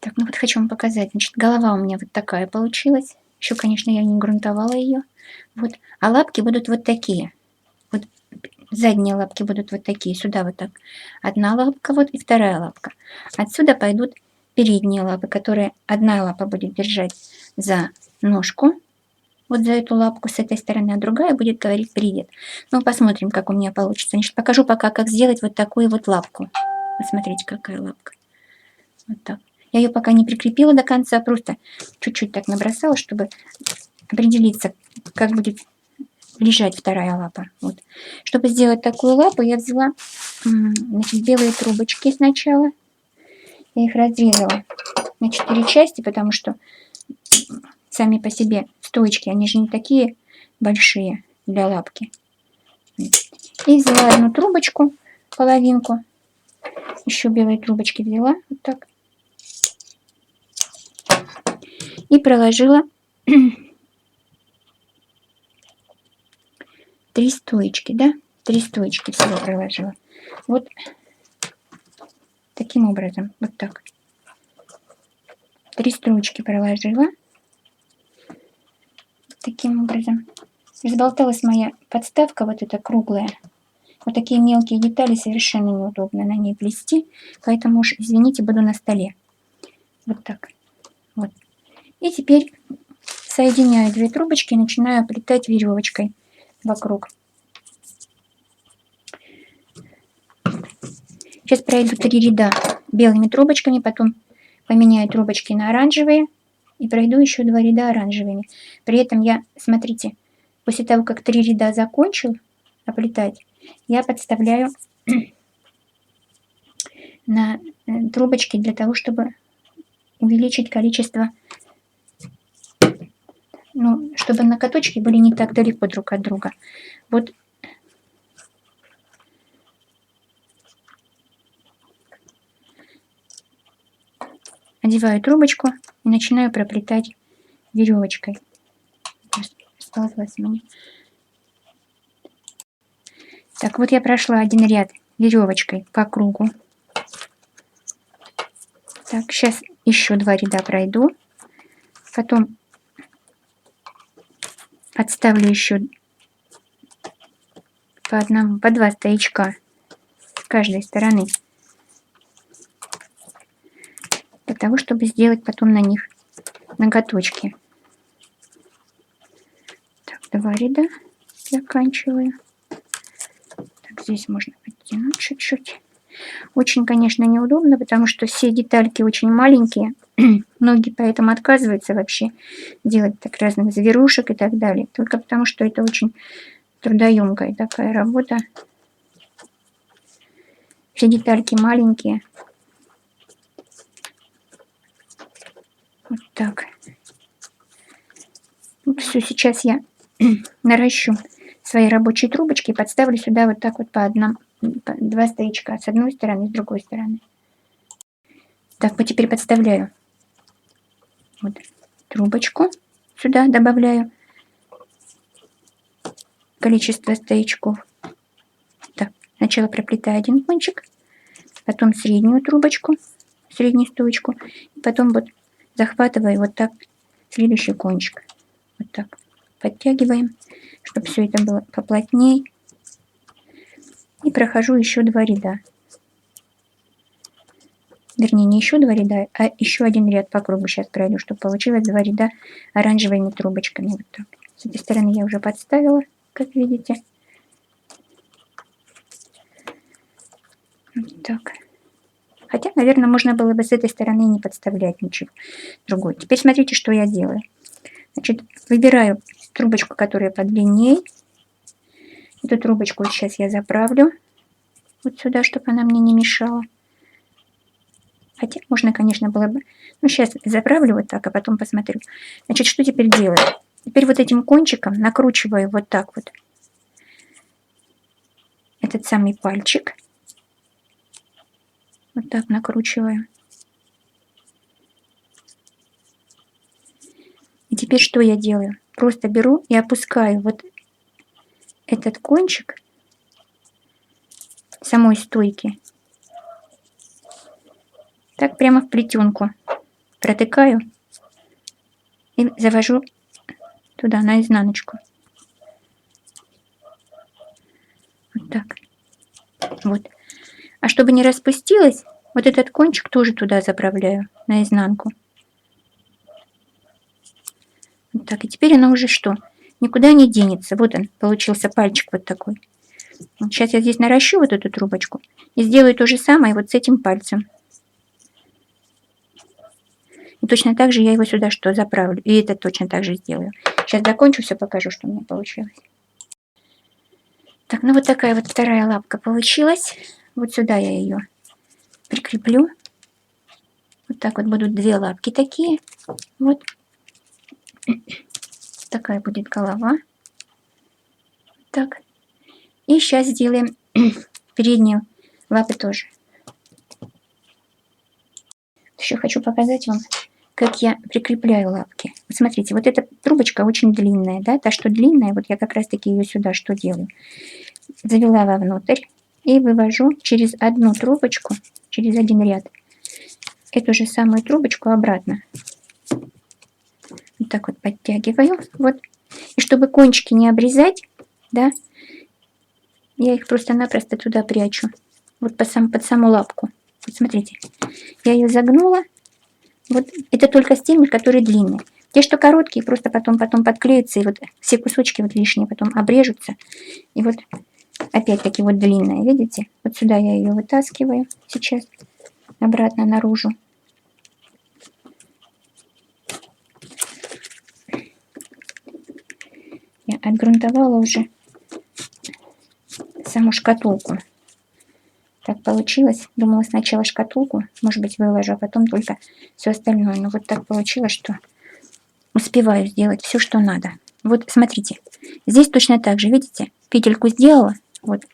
Так, ну вот хочу вам показать. Значит, голова у меня вот такая получилась. Еще, конечно, я не грунтовала ее. Вот. А лапки будут вот такие. Вот задние лапки будут вот такие. Сюда вот так. Одна лапка вот и вторая лапка. Отсюда пойдут передние лапы, которые одна лапа будет держать за ножку. Вот за эту лапку с этой стороны, а другая будет говорить «привет». Ну, посмотрим, как у меня получится. Значит, покажу пока, как сделать вот такую вот лапку. Посмотрите, какая лапка. Вот так. Я ее пока не прикрепила до конца, просто чуть-чуть так набросала, чтобы определиться, как будет лежать вторая лапа. Вот. Чтобы сделать такую лапу, я взяла значит, белые трубочки сначала. Я их разрезала на 4 части, потому что сами по себе стоечки, они же не такие большие для лапки. И взяла одну трубочку, половинку. Еще белые трубочки взяла, вот так. И проложила 3 стоечки, да? 3 стоечки всего проложила. Вот таким образом, вот так. 3 строчки проложила. Таким образом. Разболталась моя подставка, вот эта круглая. Вот такие мелкие детали совершенно неудобно на ней плести. Поэтому уж, извините, буду на столе. Вот так. Вот. И теперь соединяю 2 трубочки и начинаю плетать веревочкой вокруг. Сейчас пройду 3 ряда белыми трубочками, потом поменяю трубочки на оранжевые и пройду еще 2 ряда оранжевыми. При этом я, смотрите, после того, как 3 ряда закончил оплетать, я подставляю на трубочки для того, чтобы увеличить количество, ну, чтобы ноготочки были не так далеко друг от друга. Вот одеваю трубочку и начинаю проплетать веревочкой. Осталось мне. Так, вот я прошла один ряд веревочкой по кругу. Так, сейчас еще 2 ряда пройду. Потом отставлю еще по 2 стоячка с каждой стороны. Для того, чтобы сделать потом на них ноготочки. Так, 2 ряда заканчиваю. Так, здесь можно подтянуть чуть-чуть. Очень, конечно, неудобно, потому что все детальки очень маленькие. Многие поэтому отказываются вообще делать так разных зверушек и так далее. Только потому, что это очень трудоемкая такая работа. Все детальки маленькие. Вот так. Вот все, сейчас я наращу свои рабочие трубочки и подставлю сюда вот так вот по 2 стоячка. С одной стороны, с другой стороны. Так, вот теперь подставляю. Вот трубочку сюда добавляю. Количество стоячков. Так, сначала проплетаю один кончик, потом среднюю трубочку, среднюю стоечку, и потом вот захватываю вот так следующий кончик. Вот так подтягиваем, чтобы все это было поплотнее. И прохожу еще 2 ряда. Вернее, не еще 2 ряда, а еще один ряд по кругу сейчас пройду, чтобы получилось 2 ряда оранжевыми трубочками. Вот так. С этой стороны я уже подставила, как видите. Вот так. Хотя, наверное, можно было бы с этой стороны не подставлять ничего другой. Теперь смотрите, что я делаю. Значит, выбираю трубочку, которая подлиннее. Эту трубочку вот сейчас я заправлю вот сюда, чтобы она мне не мешала. Хотя можно, конечно, было бы... Ну, сейчас заправлю вот так, а потом посмотрю. Значит, что теперь делаю? Теперь вот этим кончиком накручиваю вот так вот этот самый пальчик. Вот так накручиваю. И теперь что я делаю? Просто беру и опускаю вот этот кончик самой стойки. Так прямо в плетенку. протыкаю и завожу туда, на изнаночку. Вот так. Вот. А чтобы не распустилось, вот этот кончик тоже туда заправляю, на изнанку. Вот так. И теперь она уже что? Никуда не денется. Вот он, получился пальчик вот такой. Вот сейчас я здесь наращу вот эту трубочку и сделаю то же самое вот с этим пальцем. И точно так же я его сюда что заправлю. И это точно так же сделаю. Сейчас закончу, все покажу, что у меня получилось. Так, ну вот такая вот вторая лапка получилась. Вот сюда я ее прикреплю. Вот так вот будут две лапки такие. Вот. Такая будет голова. Так. И сейчас сделаем передние лапы тоже. Еще хочу показать вам, как я прикрепляю лапки. Вот смотрите, вот эта трубочка очень длинная, да, та, что длинная, вот я как раз-таки ее сюда что делаю? Завела вовнутрь и вывожу через одну трубочку, через один ряд, эту же самую трубочку обратно. Вот так вот подтягиваю, вот. И чтобы кончики не обрезать, да, я их просто-напросто туда прячу, вот под саму лапку. Вот смотрите, я ее загнула. Вот это только с теми, которые длинные. Те, что короткие, просто потом подклеятся, и вот все кусочки вот лишние потом обрежутся. И вот опять-таки вот длинная, видите? Вот сюда я ее вытаскиваю сейчас обратно наружу. Я отгрунтовала уже саму шкатулку. Так получилось. Думала сначала шкатулку, может быть, выложу, а потом только все остальное. Но вот так получилось, что успеваю сделать все, что надо. Вот смотрите, здесь точно так же, видите, петельку сделала, вот,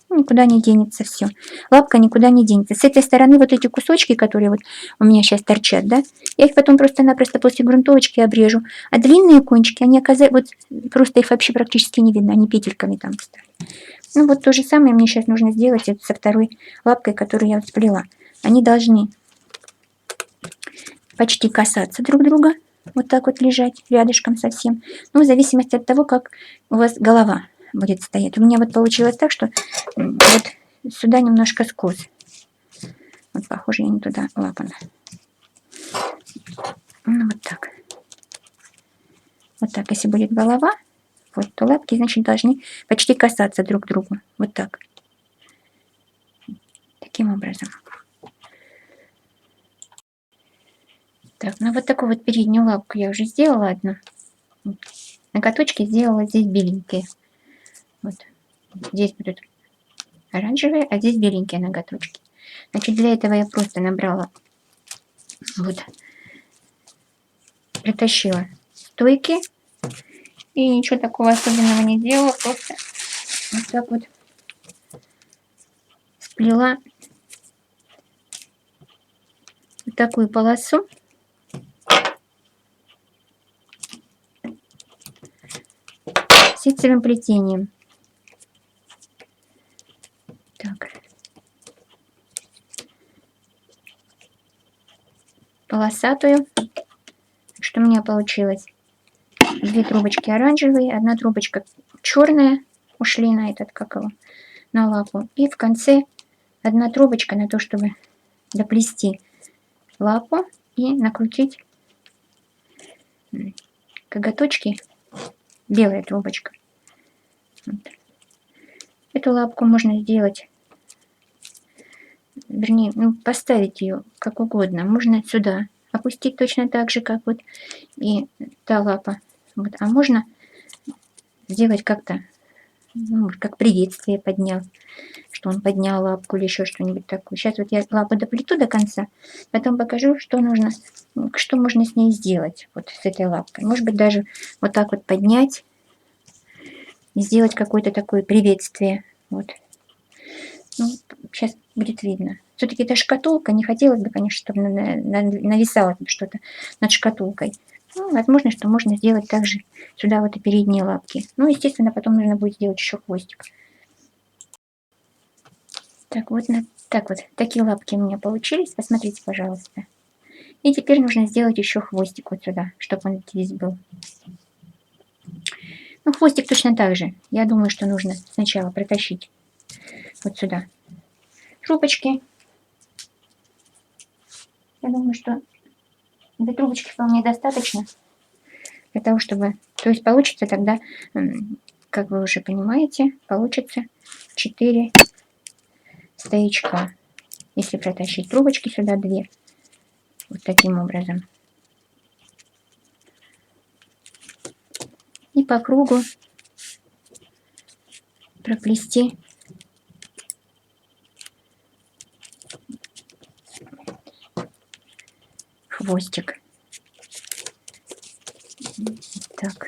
никуда не денется все. Лапка никуда не денется. С этой стороны вот эти кусочки, которые вот у меня сейчас торчат, да, я их потом просто-напросто после грунтовочки обрежу. А длинные кончики, они оказались, вот просто их вообще практически не видно, они петельками там стали. Ну вот то же самое мне сейчас нужно сделать со второй лапкой, которую я сплела. Они должны почти касаться друг друга, вот так вот лежать рядышком совсем. Ну, в зависимости от того, как у вас голова будет стоять. У меня вот получилось так, что вот сюда немножко скос. Вот, похоже, я не туда лапана. Ну, вот так. Вот так, если будет голова, вот, то лапки, значит, должны почти касаться друг другу. Вот так. Таким образом. Так, ну вот такую вот переднюю лапку я уже сделала одну. Ноготочки сделала здесь беленькие. Вот. Здесь будут оранжевые, а здесь беленькие ноготочки. Значит, для этого я просто набрала, вот, притащила стойки. И ничего такого особенного не делала. Просто вот так вот сплела вот такую полосу. Ситцевым плетением. Так. Полосатую. Что у меня получилось? Две трубочки оранжевые, одна трубочка черная. Ушли на этот, как его, на лапу. И в конце одна трубочка на то, чтобы доплести лапу и накрутить коготочки. Белая трубочка. Вот. Эту лапку можно сделать, вернее, ну, поставить ее как угодно. Можно сюда опустить точно так же, как вот и та лапа. Вот. А можно сделать как-то, ну, как приветствие поднял, что он поднял лапку или еще что-нибудь такое. Сейчас вот я лапу доплету до конца, потом покажу, что нужно, что можно с ней сделать, вот с этой лапкой. Может быть, даже вот так вот поднять и сделать какое-то такое приветствие. Вот. Ну, сейчас будет видно. Все-таки это шкатулка. Не хотелось бы, конечно, чтобы нависало что-то над шкатулкой. Ну, возможно, что можно сделать также сюда вот и передние лапки. Ну, естественно, потом нужно будет сделать еще хвостик. Так вот, так вот, такие лапки у меня получились. Посмотрите, пожалуйста. И теперь нужно сделать еще хвостик вот сюда, чтобы он здесь был. Ну, хвостик точно так же. Я думаю, что нужно сначала протащить вот сюда трубочки. Я думаю, что этой трубочки вполне достаточно для того, чтобы... То есть получится тогда, как вы уже понимаете, получится 4 стоячка. Если протащить трубочки сюда 2, вот таким образом. И по кругу проплести хвостик. Так.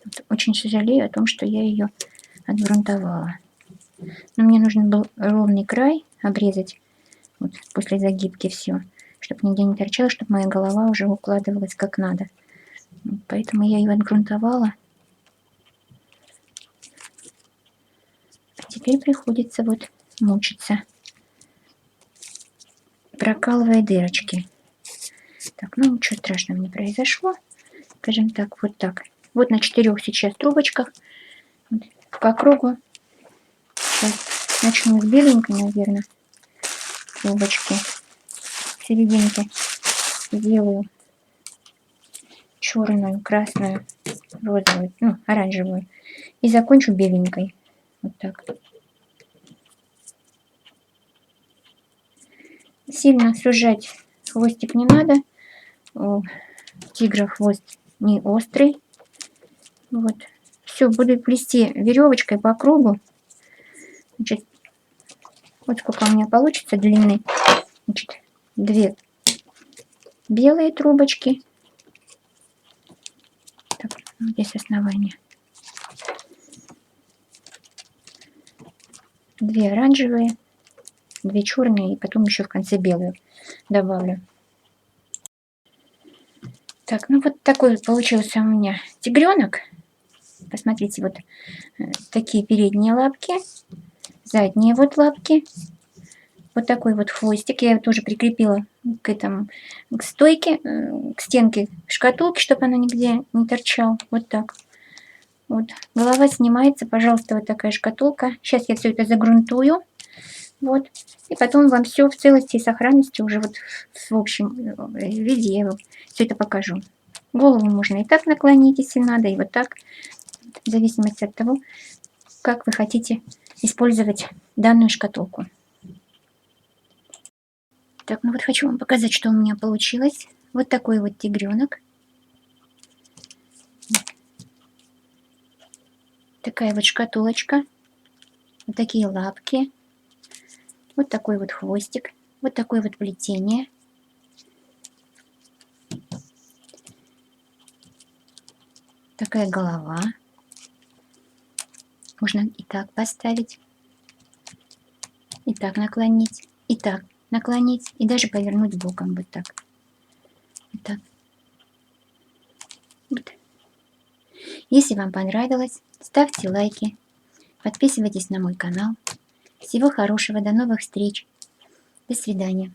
Вот очень сожалею о том, что я ее отгрунтовала. Но мне нужен был ровный край обрезать вот после загибки все, чтобы нигде не торчало, чтобы моя голова уже укладывалась как надо. Поэтому я ее отгрунтовала. А теперь приходится вот мучиться, прокалывая дырочки. Так, ну ничего страшного не произошло. Скажем так, вот так. Вот на 4 сейчас трубочках. Вот, по кругу. Сейчас начну с беленькой, наверное, трубочки. В серединке сделаю черную, красную, розовую, ну, оранжевую. И закончу беленькой. Вот так. Сильно сужать хвостик не надо. У тигра хвост не острый. Вот. Все, буду плести веревочкой по кругу. Значит, вот сколько у меня получится длины. Значит, 2 белые трубочки. Так, здесь основание. 2 оранжевые, 2 черные и потом еще в конце белую добавлю. Так, ну вот такой получился у меня тигренок. Посмотрите, вот такие передние лапки, задние вот лапки. Вот такой вот хвостик. Я его тоже прикрепила к этому, к стойке, к стенке шкатулки, чтобы она нигде не торчала. Вот так. Вот. Голова снимается, пожалуйста, вот такая шкатулка. Сейчас я все это загрунтую. Вот. И потом вам все в целости и сохранности уже вот в общем виде я все это покажу. Голову можно и так наклонить, если надо, и вот так. В зависимости от того, как вы хотите использовать данную шкатулку. Так, ну вот хочу вам показать, что у меня получилось. Вот такой вот тигренок. Такая вот шкатулочка. Вот такие лапки. Вот такой вот хвостик. Вот такое вот плетение. Такая голова. Можно и так поставить. И так наклонить. И так наклонить. И даже повернуть боком. Вот так. Вот так. Вот. Если вам понравилось, ставьте лайки. Подписывайтесь на мой канал. Всего хорошего. До новых встреч. До свидания.